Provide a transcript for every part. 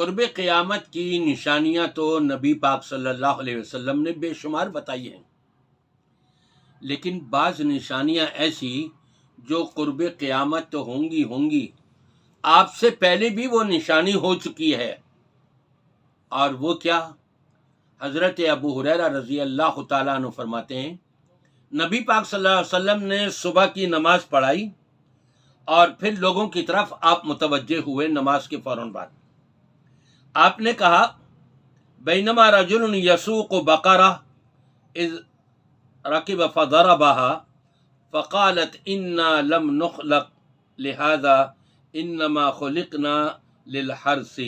قرب قیامت کی نشانیاں تو نبی پاک صلی اللہ علیہ وسلم نے بے شمار بتائی ہیں، لیکن بعض نشانیاں ایسی جو قرب قیامت تو ہوں گی، آپ سے پہلے بھی وہ نشانی ہو چکی ہے۔ اور وہ کیا؟ حضرت ابو ہریرہ رضی اللہ تعالیٰ عنہ فرماتے ہیں، نبی پاک صلی اللہ علیہ وسلم نے صبح کی نماز پڑھائی اور پھر لوگوں کی طرف آپ متوجہ ہوئے نماز کے فوراً بعد۔ آپ نے کہا، بینما رجل یسوق بقرہ اذ رکب فضربها فقالت انا لم نخلق لهذا انما خلقنا للحرث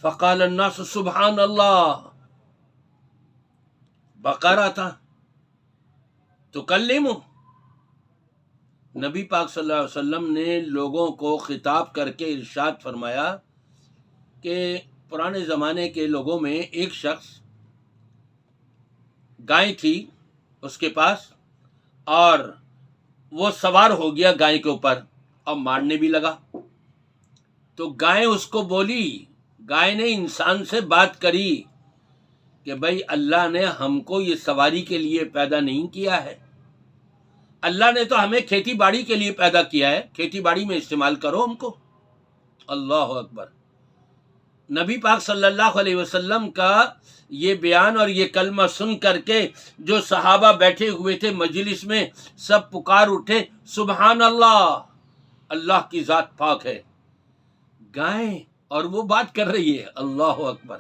فقال الناس سبحان اللہ۔ بقرہ تھا تکلم، نبی پاک صلی اللہ علیہ وسلم نے لوگوں کو خطاب کر کے ارشاد فرمایا کہ پرانے زمانے کے لوگوں میں ایک شخص گائے تھی اس کے پاس، اور وہ سوار ہو گیا گائے کے اوپر اور مارنے بھی لگا، تو گائے اس کو بولی، گائے نے انسان سے بات کری کہ بھائی اللہ نے ہم کو یہ سواری کے لیے پیدا نہیں کیا ہے، اللہ نے تو ہمیں کھیتی باڑی کے لیے پیدا کیا ہے، کھیتی باڑی میں استعمال کرو ہم کو۔ اللہ اکبر۔ نبی پاک صلی اللہ علیہ وسلم کا یہ بیان اور یہ کلمہ سن کر کے جو صحابہ بیٹھے ہوئے تھے مجلس میں، سب پکار اٹھے، سبحان اللہ، اللہ کی ذات پاک ہے، گائیں اور وہ بات کر رہی ہے، اللہ اکبر۔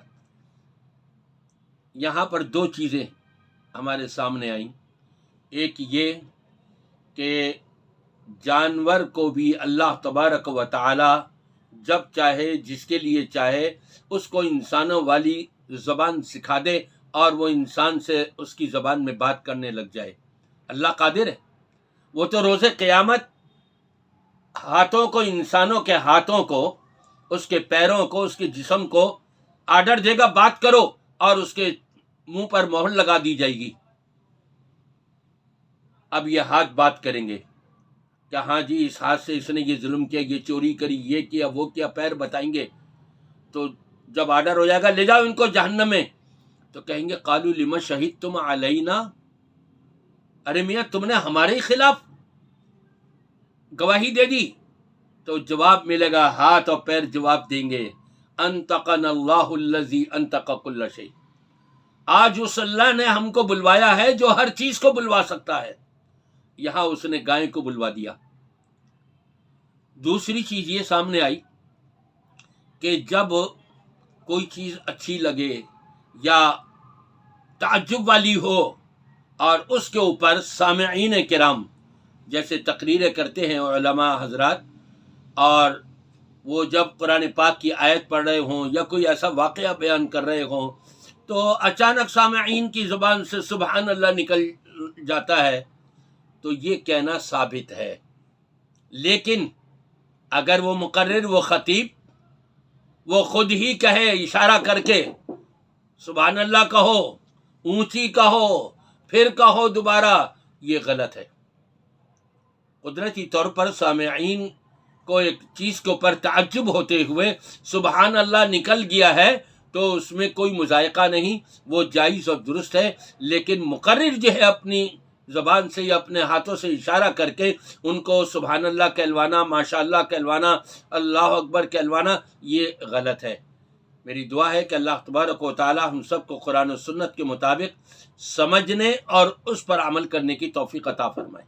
یہاں پر دو چیزیں ہمارے سامنے آئیں، ایک یہ کہ جانور کو بھی اللہ تبارک و تعالی جب چاہے، جس کے لیے چاہے، اس کو انسانوں والی زبان سکھا دے اور وہ انسان سے اس کی زبان میں بات کرنے لگ جائے۔ اللہ قادر ہے، وہ تو روز قیامت ہاتھوں کو، انسانوں کے ہاتھوں کو، اس کے پیروں کو، اس کے جسم کو آرڈر دے گا بات کرو، اور اس کے منہ پر مہر لگا دی جائے گی۔ اب یہ ہاتھ بات کریں گے کہ ہاں جی اس ہاتھ سے اس نے یہ ظلم کیا، یہ چوری کری، یہ کیا، وہ کیا، پیر بتائیں گے۔ تو جب آرڈر ہو جائے گا لے جاؤ ان کو جہنم میں، تو کہیں گے قالوا لم شہدتم علینا، ارے میاں تم نے ہمارے خلاف گواہی دے دی۔ تو جواب ملے گا، ہاتھ اور پیر جواب دیں گے، انطقنا اللہ الذی انطق کل شیء، آج اس اللہ نے ہم کو بلوایا ہے جو ہر چیز کو بلوا سکتا ہے، یہاں اس نے گائے کو بلوا دیا۔ دوسری چیز یہ سامنے آئی کہ جب کوئی چیز اچھی لگے یا تعجب والی ہو اور اس کے اوپر سامعین کرام جیسے تقریریں کرتے ہیں علماء حضرات، اور وہ جب قرآن پاک کی آیت پڑھ رہے ہوں یا کوئی ایسا واقعہ بیان کر رہے ہوں، تو اچانک سامعین کی زبان سے سبحان اللہ نکل جاتا ہے، تو یہ کہنا ثابت ہے۔ لیکن اگر وہ مقرر، وہ خطیب، وہ خود ہی کہے اشارہ کر کے سبحان اللہ کہو، اونچی کہو، پھر کہو دوبارہ، یہ غلط ہے۔ قدرتی طور پر سامعین کو ایک چیز کے اوپر تعجب ہوتے ہوئے سبحان اللہ نکل گیا ہے تو اس میں کوئی مذائقہ نہیں، وہ جائز اور درست ہے۔ لیکن مقرر جو ہے اپنی زبان سے یا اپنے ہاتھوں سے اشارہ کر کے ان کو سبحان اللہ کہلوانا، ماشاء اللہ کہلوانا، اللہ اکبر کہلوانا، یہ غلط ہے۔ میری دعا ہے کہ اللہ تبارک و تعالی ہم سب کو قرآن و سنت کے مطابق سمجھنے اور اس پر عمل کرنے کی توفیق عطا فرمائے۔